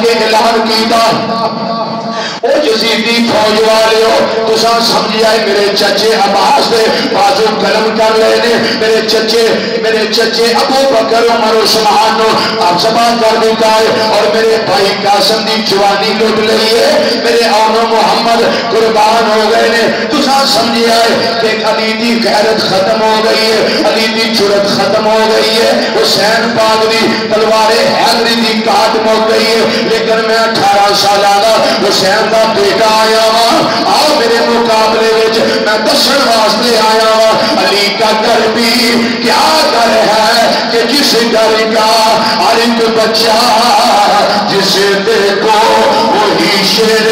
کے اعلان کیتا او یزیدی فوج والے ہو تساں سمجھ آئے میرے چچے عباس دے بازو قلم کر لینے میرے چچے ابو بکر عمر عثمان نو آپ زبان کر دیتا ہے اور میرے بھائی قاسم دی جوانی لٹ لئیے میرے اون محمد قربان ہو گئے نے تساں سمجھ آئے کہ علی دی غیرت ختم ہو گئی ہے علی دی جرت ختم ہو گئی ہے حسین پاک دی تلوار حیدری دی کاٹ مک گئی ہے لیکن میں 18 سالہ دا حسین دا بیٹا آیا ہوں آؤ میرے مقابلے وچ میں دسن واسطے آیا ہوں علی کا گھر بھی کیا گھر ہے کہ جس گھر کا ہر ایک بچہ جسے دیکھو وہی شیر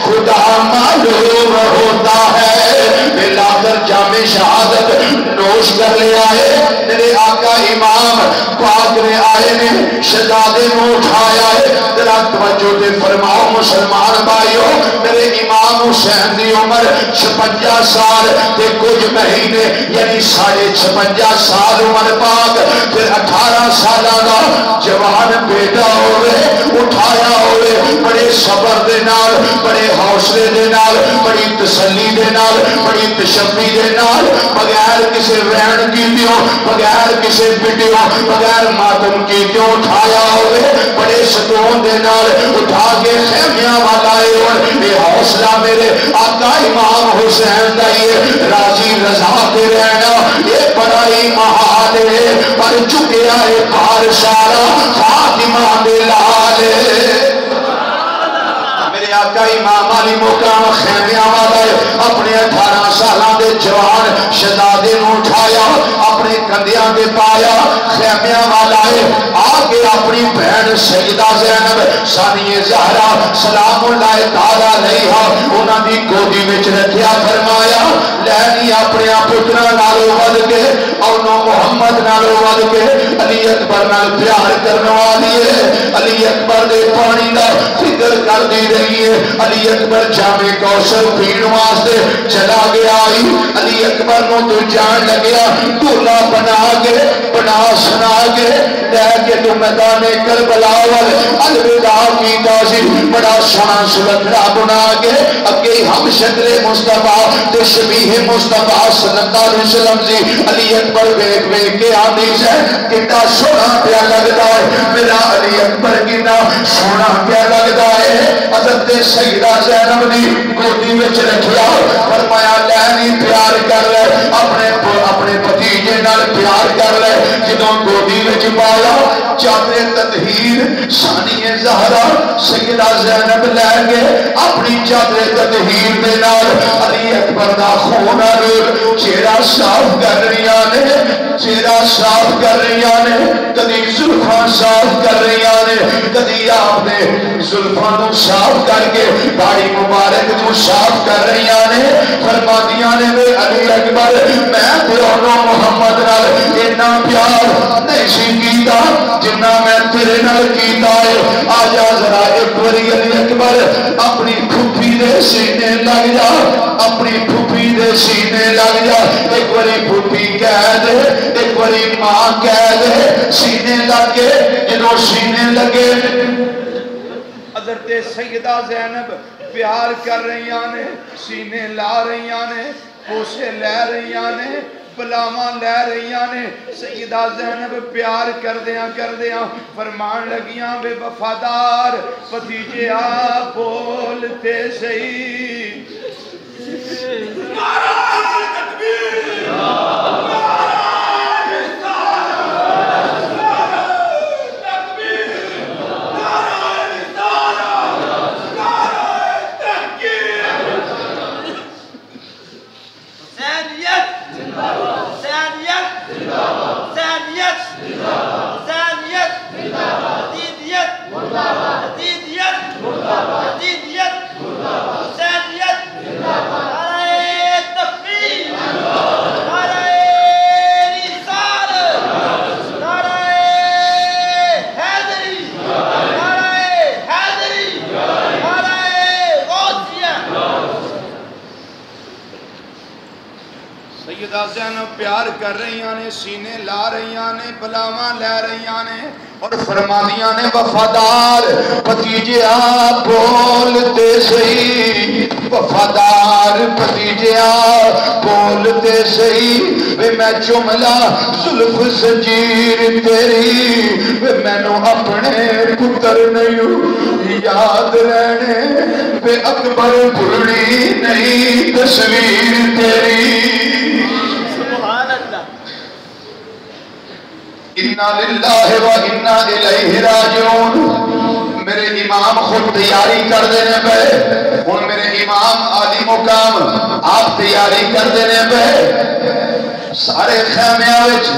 خدا معلوم ہوتا ہے ملا کر جامع شہادت نوش کر لے آئے میرے آقا امام پاک نے آئے نے شہزادے کو اٹھایا ہے ذرا توجہ دے فرماؤ مسلمان بھائیو میرے امام حسین دی عمر 56 سال تے کچھ مہینے یعنی 56.5 سال عمر پاک پھر 18 سالہ دا جوان بیٹا ہوئے اٹھایا ہوئے بڑے صبر دے نال بڑے حوصلے دے نال بڑی تسلی دے نال بڑی تشبی دے نال بغیر کسی رہن کی دیوں بغیر کسی بڑیوں بغیر ماتم کی دیوں اٹھایا ہوئے بڑے ستون دے نال اٹھا کے خیمیاں والائے اور یہ حوصلہ میرے آقا امام حسین دا یہ راضی رضا دے رہنا یہ بڑا ہی محال ہے پر چکیا ہے پار سارا فاطمہ دے لالے میرے آقا امام علی مقام خیمیاں والائے اپنے 18 سالہ دے جوان شہزادے نو اٹھایا اپنے کندیاں دے پایا خیمیاں والائے آگے اپنی بہن سیدہ زینب ثانی زہرا سلام اللہ تعالیٰ علیہا انہاں دی گودی وچ رکھیا فرمایا لینی اپنے پترا نالو ود کے اونو محمد نالو ود کے علی اکبر نال پیار کرنے والی ہے علی اکبر دے پانی دا فکر کر دی رہی ہے علی اکبر جامع کوثر پین واسطے چلا گیا علی اکبر نو تو جان لگیا دولہ بنا سنا کے لے کے تو میدان کربلا وال الوداع کیتا سی بڑا سونا سلکھڑا بنا کے اگے ہم شکر مصطفیٰ تے شبیہ مصطفیٰ صلی اللہ علیہ وسلم سی علی اکبر ویک کے آدھی سے کتا سونا پیا لگتا ہے میرا علی اکبر کتا سونا پیا لگتا ہے حضرت سیدہ زینب نے گودی وچ رکھیا فرمایا لینی پیار کر لے اپنے بھتیجے نال پیار کر لے جدوں گودی وچ پایا چادر تطہیر ثانی زہرا سیدہ زینب لے گئے اپنی چادر تطہیر دے نال علی اکبر دا خون چہرہ صاف کر رہیاں نے کدی زلفاں صاف کر رہیاں نے کدی آپ نے زلفاں نو صاف کر کے داڑھی مبارک نو صاف کر رہیاں نے فرماندیاں نے میں علی اکبر میں تیروں محمد نال اتنا پیار نہیں سی کیتا جنہ میں تیرے نال کیتا ہے آجا ذرا ایک باری علی اکبر اپنی پھوپھی دے سینے لگ جا اپنی پھوپھی دے سینے لگ جا ایک باری پھوپھی کہہ دے ایک باری ماں کہہ دے سینے لگے جنہوں سینے لگے حضرت سیدہ زینب پیار کر رہیاں نے سینے لا رہیاں نے پوسے لے رہیاں نے بلاواں لے رہیاں نے سیدہ زینب پیار کر دیاں فرمان لگیاں بے وفادار بھتیجے آپ بولتے صحیح نعرہ تکبیر غازیاں نو پیار کر رہی نے سینے لا رہی نے بلاواں لے رہی نے اور فرمانیاں نے وفادار بھتیجیا بولتے سہی وفادار بھتیجیا بولتے سہی وے میں چملا زلف زنجیر تیری وے مینو اپنے پتر نہیں یاد رہنے وے اکبر بھولنی نہیں تصویر تیری اِنَّا لِلَّهِ وَإِنَّا إِلَيْهِ راجعون میرے امام خود تیاری کر دینے پہ اور میرے امام عالی مقام آپ تیاری کر دینے پہ سارے خیمیاں وچ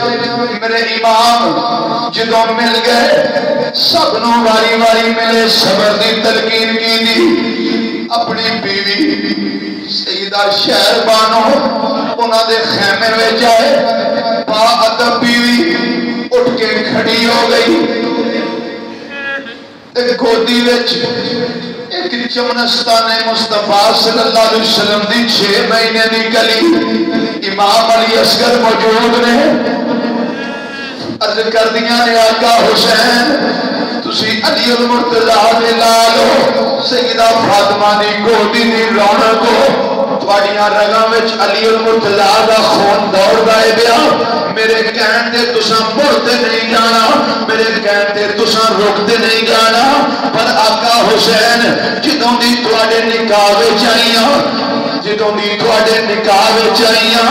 میرے امام جدوں مل گئے سب نو واری واری ملے صبر دی تلقین کی دی اپنی بیوی سیدہ شہر بانو انہاں دے خیمے وچ آئے با ادب بیوی اٹھ کے کھڑی ہو گئی ایک گودی وچ ایک چمنستان مصطفیٰ صلی اللہ علیہ وسلم دی 6 مہینے دی گلی امام علی اصغر موجود نے عرض کر دیا نے آقا حسین تسی علی المرتضیٰ دے لالو سیدہ فاطمہ دی گودی دی رونق کو تواڈیاں رگاں وچ علی المرتضیٰ دا خون دوڑ دائے بیا میرے کہن تے تساں مڑتے نہیں جانا میرے کہن تے تساں رکتے نہیں جانا پر آقا حسین جدوں دی تواڈے نکاح وچ آئیاں جدوں دی تواڈے نکاح وچ آئیاں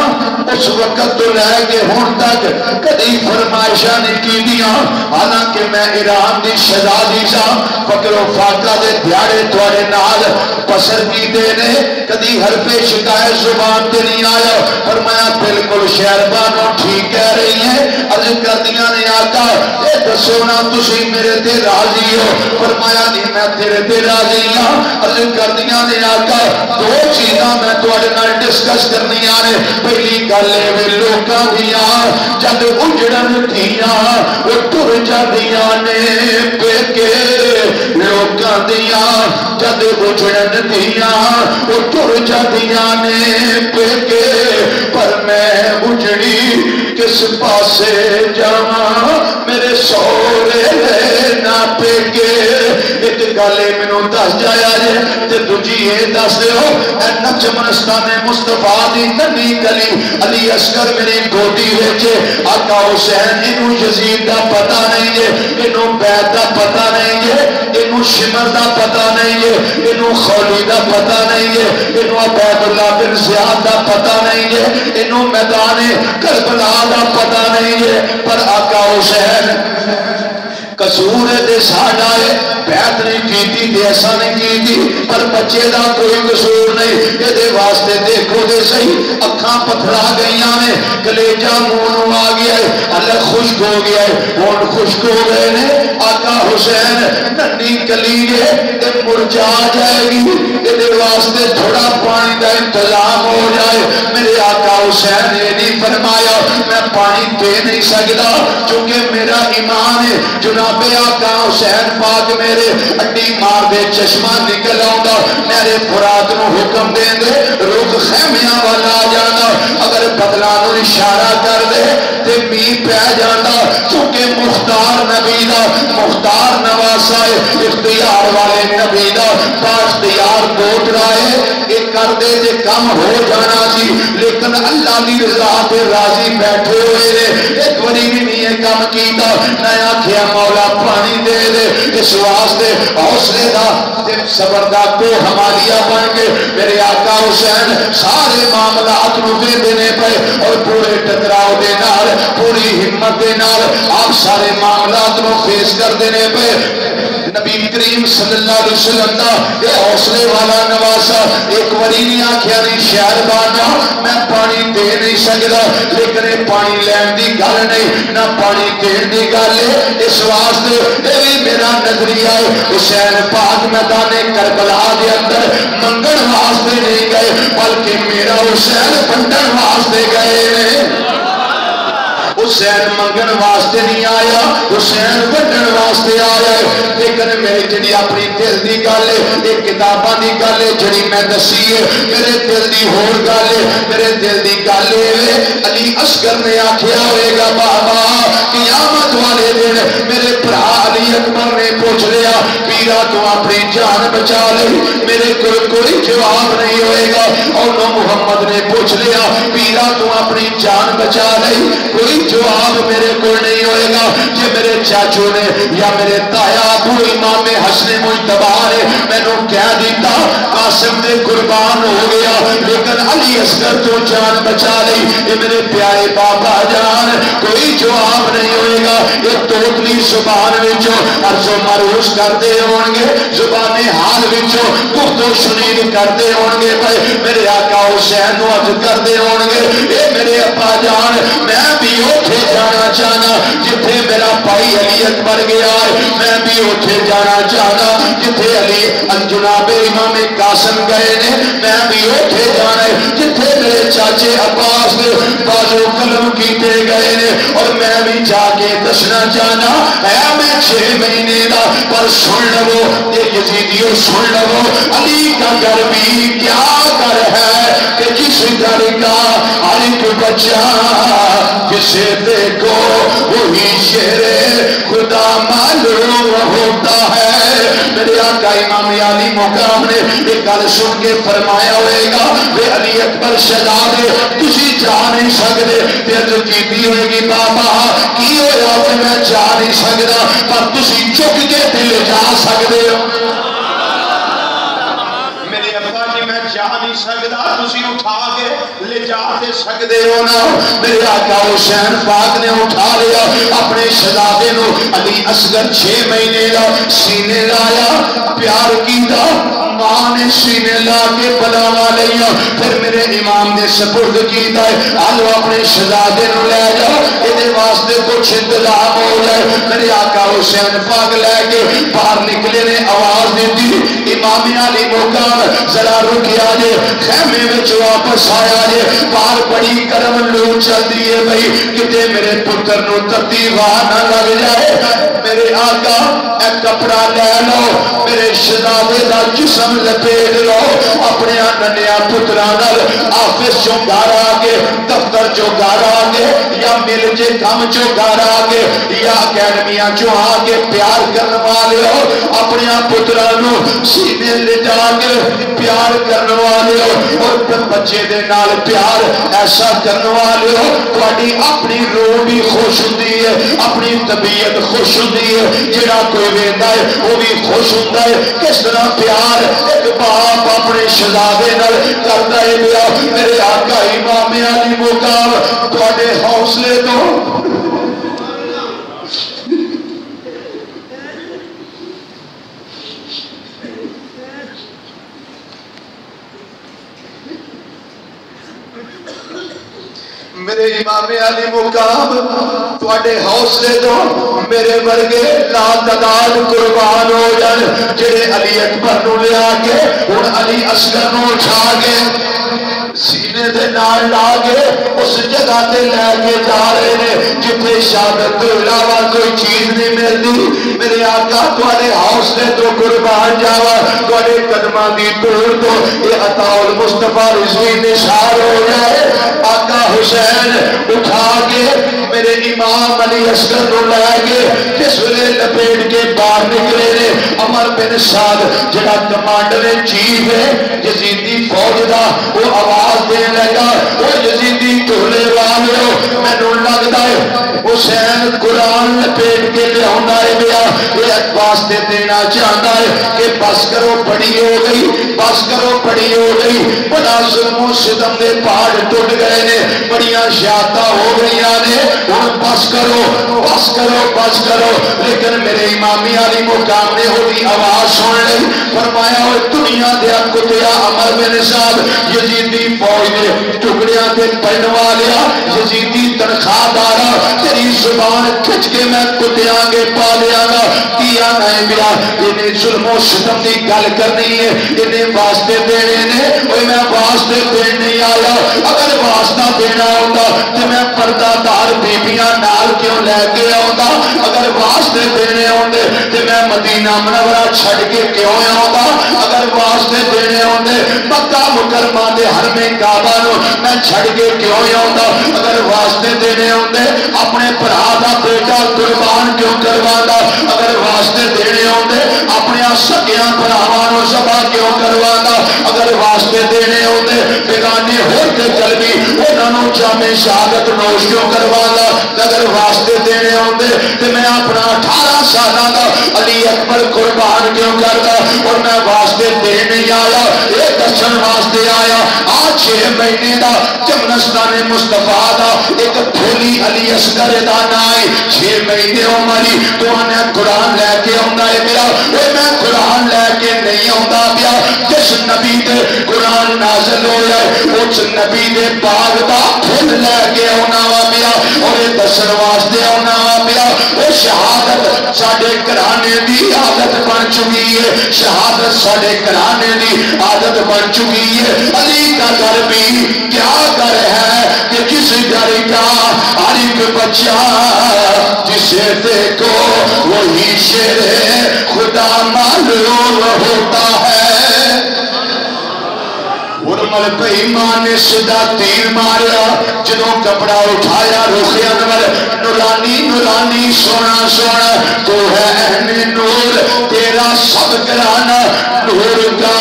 اس وقت تو لے کے ہن تک کدی فرمائشاں نہیں کیتیاں حالانکہ میں ایران دی شہزادی سا فقر و فاقہ دے دیہڑے تواڈے نال بسر کیتے نے کدی حرف شکایت زبان تے نہیں آیا فرمایا بالکل شہربانو ٹھیک کہہ رہی ہیں عرض کر دیا نے آقا اے دسو نا تسی میرے تے راضی ہو فرمایا نہیں میں تیرے تے راضی ہاں عرض کر دیا نے آقا 2 چیزاں میں تواڈے نال ڈسکس کرنی آنے پہلی گل اے لوکاں دیاں جد اجڑن دیاں او ٹر جاندیاں نے پیکے لوکاں دیاں جد اجڑن دیاں او ٹر جاندیاں نے پیکے پر میں اجڑی کس پاسے جاواں میرے سورے لینا پیکے ایک گالے منو دس جایا جے تے دوجی یہ دس دے ہو اے نچمنستان مصطفیٰ دی ننی گلی علی اصغر میری گودی ویچے آقا حسین انہوں یزید دا پتہ نہیں جے انہوں بیت دا پتہ نہیں جے انہوں شمر دا پتہ نہیں جے انہوں خولی دا پتہ نہیں جے انہوں عبید اللہ بن زیاد دا پتہ نہیں جے انہوں میدان کربلا دا پتہ نہیں جے پر آقا حسین قصور دے ساڑھا ہے بیعت نہیں کیتی دے ایسا نہیں کیتی پر بچے دا کوئی قصور نہیں یہ دے واسطے دیکھو دے صحیح اکھاں پتھرا گئیاں میں کلیجہ مونو آ گیا ہے اللہ خشک ہو گیا ہے ہون خشک ہو گئے نے آقا حسین ننی کلیجے تے مرجا جائے گی یہ دے واسطے تھوڑا پانی دا انتظام ہو جائے میرے آقا حسین نے نہیں فرمایا میں پانی دے نہیں سکتا چونکہ میرا ایمان ہے جناب آقا حسین پاک میرے اڈی مار دے چشمہ نکل آؤں میرے فرات نو حکم دیں دے رخ خیمیاں والا جانا اگر بدلانو اشارہ کر دے تے می پہ جانا چونکہ مختار نبی دا مختار نواسا ہے اختیار والے نبی دا با اختیار کوٹ رائے ایک کر دے دے کم ہو جانا سی لیکن اللہ دی رضا پہ راضی بیٹھے ہوئے نے ایک وری بھی نہیں ہے کم کیتا نیا کیا مولا پانی دے دے اس واسطے حوصلے دا صبر دا کو ہمالیہ بن کے میرے آقا حسین سارے معاملات نو دے دینے پہ اور پورے ٹکراؤ دے نال پوری ہمت دے نال آپ سارے معاملات نو فیس کر دینے پہ نبی کریم صلی اللہ علیہ وسلم دا یہ حوصلے والا نواسا ایک وری نہیں آکھیا نہیں شہر بانا میں پانی دے نہیں سکتا لیکن پانی لین دی گل نہیں نہ پانی دین دی گل ہے اس واسطے یہ بھی میرا نظریہ ہے حسین پاک میدان کربلا دے اندر منگن واسطے نہیں گئے بلکہ میرا حسین بنڈن واسطے گئے حسین منگن واسطے نہیں آیا، حسین بنن واسطے آیا ہے۔ لیکن میری جڑی اپنی دل دی گل ہے، یہ کتاباں دی گل ہے جڑی میں دسی ہے، میرے دل دی ہور گل ہے، میرے دل دی گل ہے علی اصغر نے آکھیا ہوئے گا بابا قیامت والے دن میرے بھرا علی اکبر نے پوچھ لیا پیرا تو اپنی جان بچا لئی، میرے کوئی جواب نہیں ہوئے گا۔ اور محمد نے پوچھ لیا پیرا تو اپنی جان بچا لئی، کوئی جواب میرے کو نہیں ہوئے گا۔ جی میرے چاچو نے یا میرے تایا ابو امام حسن مجتبی نے مینوں کہہ دیتا قاسم دے قربان ہو گیا لیکن علی اصغر تو جان بچا لئی، یہ میرے پیارے بابا جان کوئی جواب نہیں ہوئے گا۔ یہ توتلی زبان وچوں عرض و معروض کرتے ہون گے، زبان حال وچوں گفت و شنید کرتے ہون گے، میرے آقا حسین نو عرض کرتے ہون گے اے میرے ابا جان میں بھی اوتھے جانا چاہنا جتھے میرا بھائی علی اکبر گیا ہے، میں بھی اوتھے جانا چاہنا جتھے علی جناب امام قاسم گئے نے، میں بھی اوتھے جانا ہے جتھے میرے چاچے عباس نے بازو قلم کیتے گئے نے، اور میں بھی جا کے دسنا چاہنا ہے میں 6 مہینے دا، پر سن لو یہ یزیدیو سن لو علی کا گھر بھی کیا گھر ہے کہ جس گھر کا ہر ایک بچہ جسے دیکھو وہی شیر خدا معلوم ہوتا ہے۔ میرے آقا امام علی مقام نے ایک گل سن کے فرمایا ہوئے گا کہ علی اکبر شہزادے تسی جا نہیں سکتے، پھر کیتی ہوئے گی بابا کی ہویا کہ میں جا نہیں سکتا پر تسی چک کے دل جا سکتے ہو۔ میرے ابا جی میں جا نہیں سکتا تسی اٹھا کے لے جا تے سکتے ہو نا۔ میرے آقا حسین پاک نے اٹھا لیا اپنے شہزادے نو، علی اصغر 6 مہینے دا سینے لایا پیار کیتا، ماں نے سینے لا کے بلاوا لیا، پھر میرے امام نے سپرد کیتا ہے آلو اپنے شہزادے نو لے جاؤ یہ واسطے کچھ انتظام ہو جائے۔ میرے آقا حسین پاک لے کے باہر نکلے نے آواز دیتی امام علی مقام ذرا رکیا جے خیمے میں واپس آیا جے، باہر بڑی گرم لو چلتی ہے بھائی کتے میرے پتر نو تتی واہ نہ لگ جائے۔ میرے آقا ایک کپڑا لے لو میرے شہزادے دا جسم لپیٹ لو، اپنے ننیا پتران آفس چو گھر آگے دفتر چو گھر آگے یا مل جے کم چو گھر آگے یا اکیڈمیاں چو آگے پیار کرنے والے ہو، اپنے پترانو سینے لے جا کے پیار کرنے والے ہو اور بچے دے نال پیار ایسا کرنے والے ہو تھوڑی اپنی روح بھی خوش ہوتی ہے، اپنی طبیعت خوش ہوتی ہے، جڑا کوئی ویندا ہے وہ بھی خوش ہوتا ہے۔ کس طرح پیار ایک باپ اپنے شہزادے نال کرتا ہے بیا۔ میرے آقا امام علی مقام تواڈے حوصلے تو میرے امام علی مقام تواڈے حوصلے تو میرے ورگے لا تعداد قربان ہو جان جڑے علی اکبر نو لے آ کے ہن علی اصغر نو اٹھا کے سینے دے نال لا کے اس جگہ تے لے کے جا رہے ہیں جتنے شہادت تو علاوہ کوئی چیز نہیں ملتی۔ میرے آقا تواڈے حوصلے تو قربان جاوا، تواڈے قدماں دی دور تو یہ عطا المصطفیٰ رضوی نثار ہو جائے۔ آقا حسین اٹھا کے میرے امام علی اصغر نو لے کے جس ویلے لپیٹ کے باہر نکلے نے عمر بن سعد جڑا کمانڈر چیف ہے یزیدی فوج دا وہ آواز دے لگا وہ یزیدی ٹولے والو مینوں لگدا ہے حسین قرآن لپیٹ کے لے آندا ہے بیا یہ واسطے دینا چاہتا ہے کہ بس کرو بڑی ہو گئی، بس کرو بڑی ہو گئی، بڑا ظلم و ستم دے پہاڑ ٹوٹ گئے نے، بڑیاں شہادتاں ہو گئی نے، ہن بس کرو بس کرو بس کرو۔ لیکن میرے امامی علی مقام نے وہی آواز سن لی، فرمایا وہ دنیا دیا کتیا عمر بن سعد یزیدی فوج نے ٹکڑیاں تے پڑھن والیا یزیدی تنخواہ دارا تیری زبان کھچ کے میں کتیاں کے پا لیا گا کیا نہیں ملا۔ انہیں ظلم و ستم دی گل کرنی ہے، انہیں واسطے دینے نے، اور میں واسطے دین نہیں آیا، اگر واسطہ دینا ہوتا تو میں پردہ دار نال بیبیاں نال کیوں لے کے آؤں؟ اگر واسطے دینے آؤندے تے میں مدینہ منورہ چھڑ کے کیوں آؤں؟ اگر واسطے دینے آؤندے مکہ مکرمہ دے حرم کعبہ نو میں چھڑ کے کیوں آؤں؟ اگر واسطے دینے آؤندے اپنے بھرا دا بیٹا قربان کیوں کروانا؟ اگر واسطے دینے آؤندے اپنے سگیاں بھراواں نو ذبح کیوں کروانا؟ اگر واسطے دینے آؤندے بیگانے ہور کے قلبی انہاں نو جامع شہادت نوش کیوں کروانا؟ اگر واسطے دینے آؤندے تے میں اپنا 18 سالہ دا علی اکبر قربان کیوں کردا؟ اور میں واسطے دین نہیں آیا، یہ دسن واسطے آیا آج 6 مہینے دا چمنستان مصطفیٰ دا ایک بھولی علی اصغر دا نائے 6 مہینے عمری تو آنے قرآن لے کے آؤں ہے میرا وہ میں قرآن لے کے نہیں آؤں پیا جس نبی دے قرآن نازل ہو جائے اس نبی دے باغ دا پھل لے کے آنا وا پیا اور یہ دسن واسطے آنا وا پیا وہ شہادت ساڈے گھرانے دی عادت بن چکی ہے، شہادت ساڈے گھرانے دی عادت بن چکی ہے۔ علی کا گھر بھی کیا گھر ہے کہ جس گھر کا ہر ایک بچہ جسے دیکھو وہی شیر خدا معلوم ہوتا ہے۔ ارمل پہ ایمان نے سیدھا تیر ماریا جدوں کپڑا اٹھایا رخ انور نورانی نورانی سونا سونا تو ہے اہم نور تیرا سب گرانا نور کا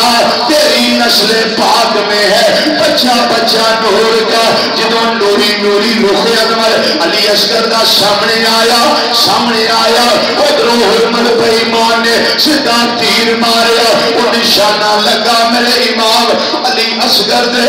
تیری نسل پاک میں ہے بچہ بچہ نور کا جدوں نوری نوری رخ انور علی اصغر دا سامنے آیا ادھروں ارمل پہ ایمان نے سیدھا تیر ماریا وہ نشانہ لگا میرے امام علی اصغر دے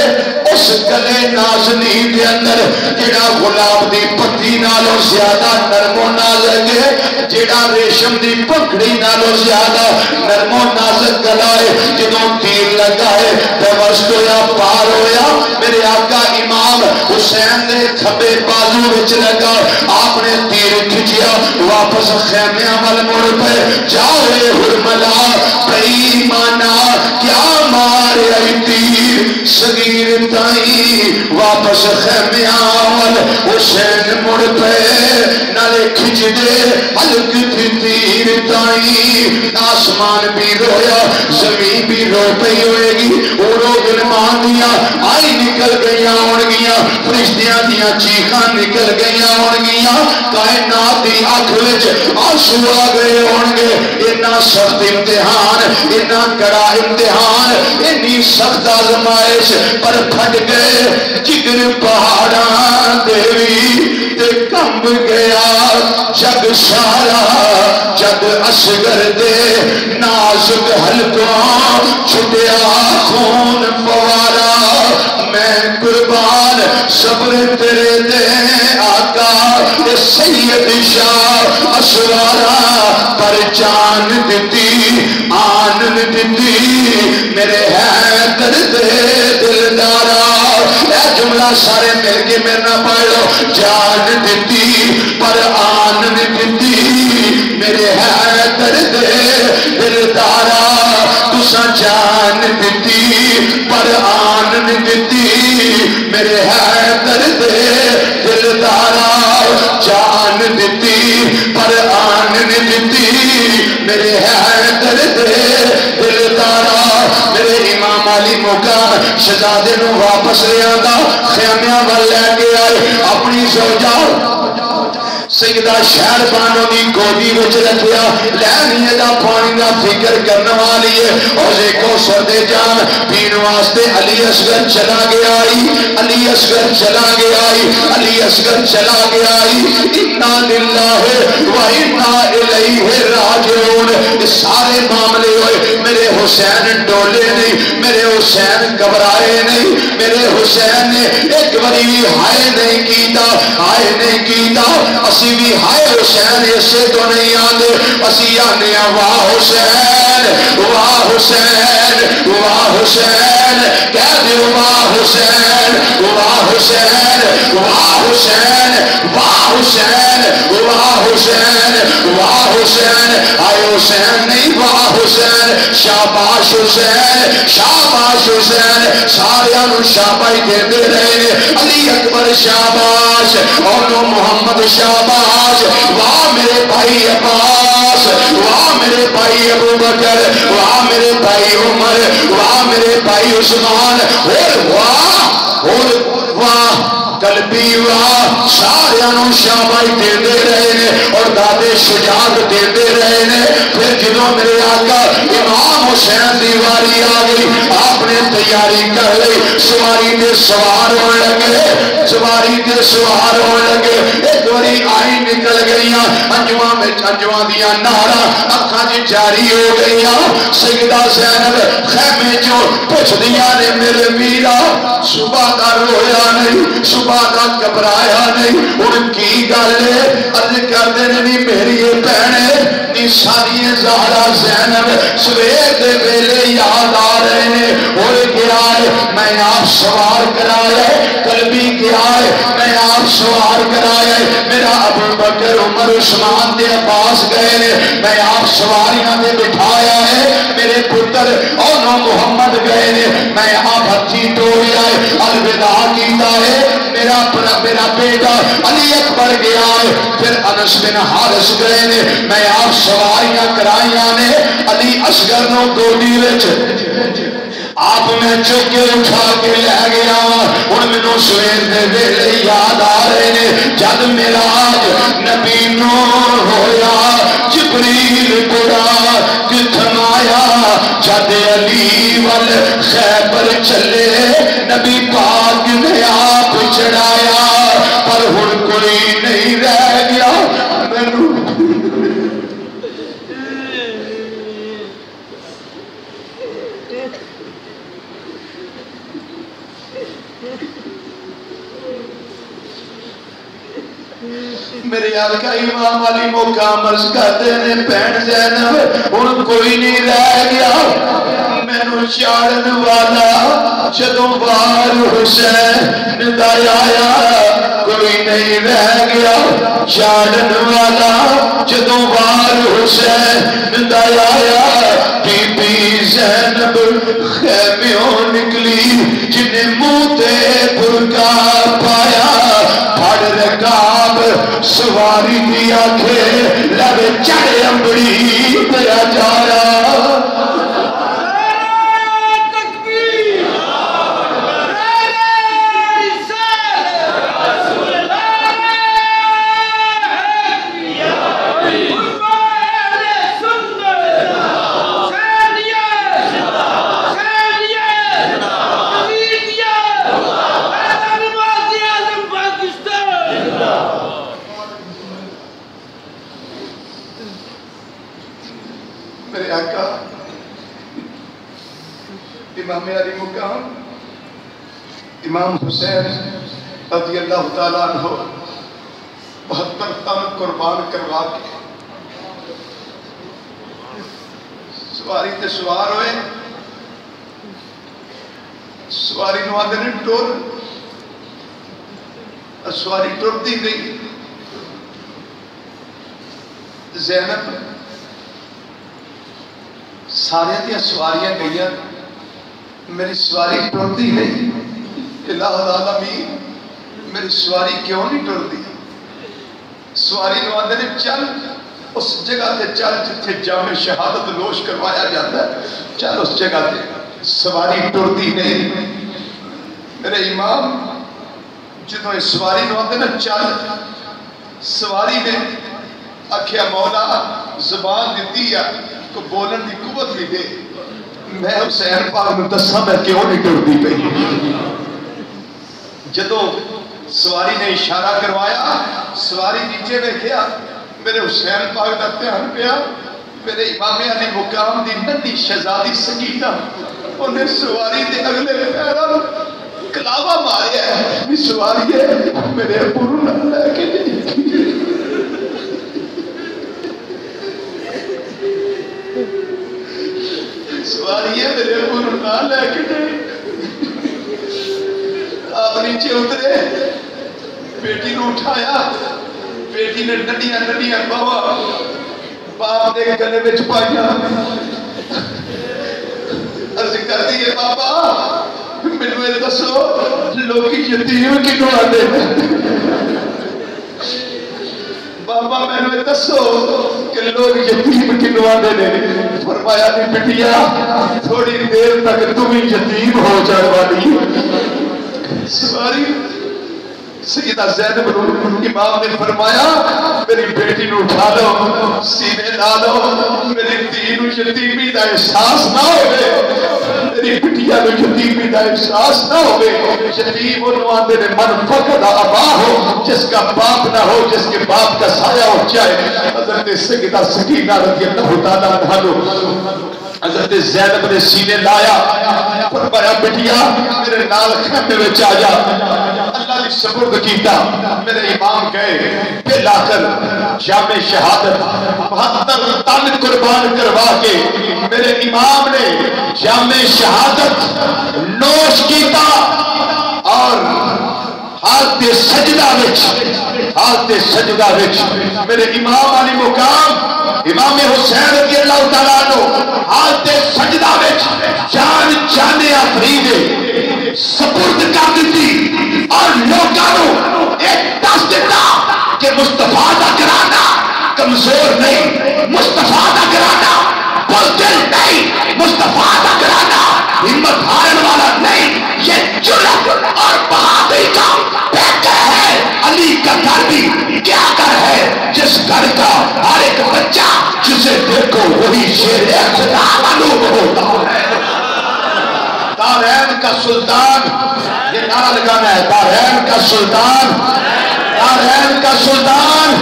اس گلے نازنی دے اندر جڑا گلاب دی پتی نالوں زیادہ نرم و نازک ہے، جڑا ریشم دی پکڑی نالوں زیادہ نرم و نازک گلا ہے، جدوں تیر لگا ہے پیوست ہویا پار ہویا میرے آقا امام حسین نے کھبے بازو وچ لگا آپ نے تیر کھچیا واپس خیمیاں وال مڑ پہ جاوے ہرملا بئی مانا کیا مارے آئی تیر صغیر تائی واپس خیمیاں وال حسین مڑ پہ نالے کھچ دے حلق تھی تیر تائی آسمان بھی رویا زمین بھی رو پئی ہوئے گی اورو گلمان دیا آئی نکل گیا ہونگیاں فرشتیاں دیا چیخاں نکل گیا ہونگیاں کائنات دی آنکھ وچ آنسو آ گئے ہونگے اتنا سخت امتحان اتنا کڑا امتحان اتنی سخت آزمائش پر پھٹ گئے جگر پہاڑاں دیوی تے کمب گیا جگ سارا جگ اصغر دے نازک حلقوں چھٹیا خون پوارا میں قربان صبر تیرے دے آقا سید شاہ اسرارا پر جان دیتی آن دیتی میرے حیدر دے دلدارا اے جملہ سارے مل کے میرا پڑھو جان دیتی پر آن دیتی میرے حیدر دے دلدارا تسا جان دیتی پر آن دیتی میرے حیدر دے دلدارا جان دیتی پر آن دیتی میرے حیدر دے دلدارا میرے امام علی مقام شہزادے نو واپس لے آندا خیمیاں وال لے کے آئے اپنی زوجہ سیدہ شہر بانو دی گودی وچ رکھیا لینی دا پانی دا فکر کرنے والی ہے اور دیکھو سردے جان پین واسطے علی اصغر چلا گیا علی اصغر چلا گیا علی اصغر چلا گیا انا للہ و انا الیہ راجعون سارے معاملے ہوئے میرے حسین ڈولے نہیں میرے حسین گھبرائے نہیں میرے حسین نے ایک باری ہائے نہیں کیتا ہائے نہیں کیتا اسی بھی ہائے حسین اسے تو نہیں آنے اسی آنے واہ حسین واہ حسین واہ حسین کہہ دیو واہ واہ حسین واہ حسین واہ حسین واہ حسین واہ حسین واہ حسین آئے حسین نہیں واہ حسین شاباش حسین شاباش حسین سارے شاباش دیتے رہے علی اکبر شاباش اور محمد شاباش واہ میرے بھائی عباس واہ میرے بھائی ابو بکر واہ میرے بھائی عمر واہ میرے بھائی عثمان اور واہ قلبی واہ سارے شاباش دیتے رہے اور دادے شجاعت دیتے رہے پھر جنہوں میرے آقا امام حسین دیواری آ گئی آپ نے تیاری کر لی سواری دے سوار ہو لگے سواری دے سوار ہو لگے ایک بڑی آئی نکل گئیاں انجواں میں انجواں دیا نارا اکھاں جی جاری ہو گئیاں سیدہ زینب خیمے جو پوچھ دیا نے میرے میرا صبح کا رویا نہیں صبح کا گھبرایا نہیں ان کی گالے عرض کردے نہیں میری یہ بہنے ساری زہرا زینب سویر دے ویلے یاد آ رہے ہیں اور کیا ہے میں آپ سوار کرائے قلبی کیا ہے میں آپ سوار کرائے میرا ابو بکر عمر عثمان دے عباس گئے میں آپ سواریاں دے بٹھایا ہے میرے پتر اور محمد گئے میں آپ ہتھی ٹوڑی آئے الوداع کیتا ہے میرا بیٹا علی اکبر گیا ہے پھر انس بن حارث گئے میں آپ سواریاں کرائیاں نے علی اصغر نو گوڈی وچ آپ میں چکے اٹھا کے لے گیا اور مینوں سویر دے ویلے یاد آ رہے نے جد معراج نبی نو ہویا جبریل بڑا کتھن آیا جد علی ول خیبر چلے نبی پاک نے آپ چڑھایا پر ہن کوئی نہیں رہ گیا مینوں میرے آقا امام علی مقام عرض کرتے ہیں بہن زینب ہن کوئی نہیں رہ گیا مینوں چاڑن والا جدوں وار حسین دا آیا کوئی نہیں رہ گیا چاڑن والا جدوں وار حسین دا آیا بی بی زینب خیمیوں نکلی جنہیں منہ تے برقع پایا پھڑ رکاب سواری کی آنکھیں لب چڑھ امبڑی تیرا جایا امام علی مقام امام حسین رضی اللہ تعالیٰ عنہ 72 تن قربان کروا کے سواری تے سوار ہوئے سواری نو آدھے نے ٹور سواری ٹور دی گئی زینب سارے دیا سواریاں گئیاں میری سواری ٹرتی نہیں الہ العالمین میری سواری کیوں نہیں ٹرتی سواری نو آدھے نے چل اس جگہ تے چل جتھے جامع شہادت نوش کروایا جاتا ہے چل اس جگہ تے سواری ٹرتی نہیں میرے امام جدوں اس سواری نو آدھے نے چل سواری نے آکھیا مولا زبان دیتی ہے کو بولن دی قوت بھی دے میں حسین پاک میں دسا میں کیوں نہیں ٹرتی پئی جدوں سواری نے اشارہ کروایا سواری نیچے ویکھیا میرے حسین پاک دا دھیان پیا میرے امام علی مقام دی ننھی شہزادی سکینہ انہیں سواری دے اگلے پیروں کلاوا ماریا ہے سواری ہے میرے ابو نہ لے کے سواری ہے میرے ابو نہ لے کے نیچے اترے بیٹی نے اٹھایا بیٹی نے ننیاں ننیاں بابا باپ نے گلے وچ پایا عرض کر دی بابا مینوں یہ دسو لوگ یتیم کیوں آندے بابا میں دسو کہ لوگ یتیم کیوں آندے نے فرمایا نہیں بٹیا تھوڑی دیر تک تم یتیم ہو جان والی سواری سیدہ زینب امام نے فرمایا میری بیٹی نو اٹھا لو سینے لا لو میری دین یتیمی دا احساس نہ ہوئے میری بٹیا نو یتیمی دا احساس نہ ہوئے یتیم انہوں آندے نے من فقد ابا ہو جس کا باپ نہ ہو جس کے باپ کا سایہ ہو جائے حضرت سیدہ سکینہ رضی اللہ تعالیٰ عنہ حضرت زینب نے سینے لایا فرمایا بٹیا میرے نال خیمے وچ آ جا اللہ نے سپرد کیتا میرے امام گئے پھر آخر جامع شہادت 72 تن قربان کروا کے میرے امام نے جامع شہادت نوش کیتا اور حالت سجدہ وچ میرے امام علی مقام امام حسین رضی اللہ تعالیٰ عنہ حالت سجدہ وچ جان جانے افریدے سپرد کر دیتی اور لوگوں ایک دس دیتا کہ مصطفیٰ دا گرانا کمزور نہیں مصطفیٰ دا گرانا بزدل نہیں مصطفیٰ دا گرانا ہمت ہارن والا نہیں یہ جرأت اور بہادری کا پیکر ہے علی کا گھر بھی کیا گھر ہے جس گھر کا ہر ایک بچہ جسے دیکھو وہی شیر خدا معلوم ہوتا ہے دارین کا سلطان یہ نعرہ لگانا ہے دارین کا سلطان دارین کا سلطان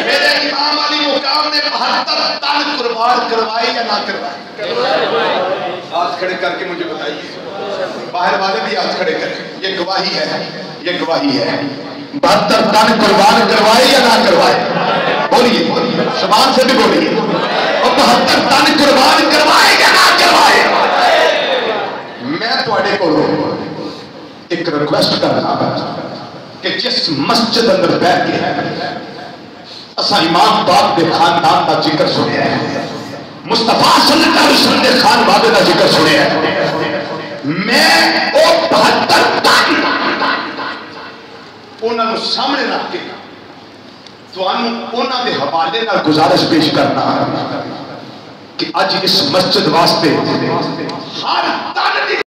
میرے امام علی مقام نے 72 تن قربان کروائی یا نہ کروائی ہاتھ کھڑے کر کے مجھے بتائیے باہر والے بھی ہاتھ کھڑے کریں یہ گواہی ہے یہ گواہی ہے 72 تن قربان کروائی یا نہ کروائی بولیے زبان سے بھی بولیے اور 72 تن قربان کروائے یا نہ کروائے میں تواڈے کولوں ایک ریکویسٹ کرنا کہ جس مسجد اندر بیٹھ کے اسا امام پاک دے خاندان کا ذکر سنیا ہے مصطفیٰ صلی اللہ علیہ وسلم دے خاندان کا ذکر سنیا ہے میں او 72 تن انہاں نوں سامنے رکھ کے تانوں انہاں دے حوالے نال گزارش پیش کرنا کہ اج اس مسجد واسطے ہر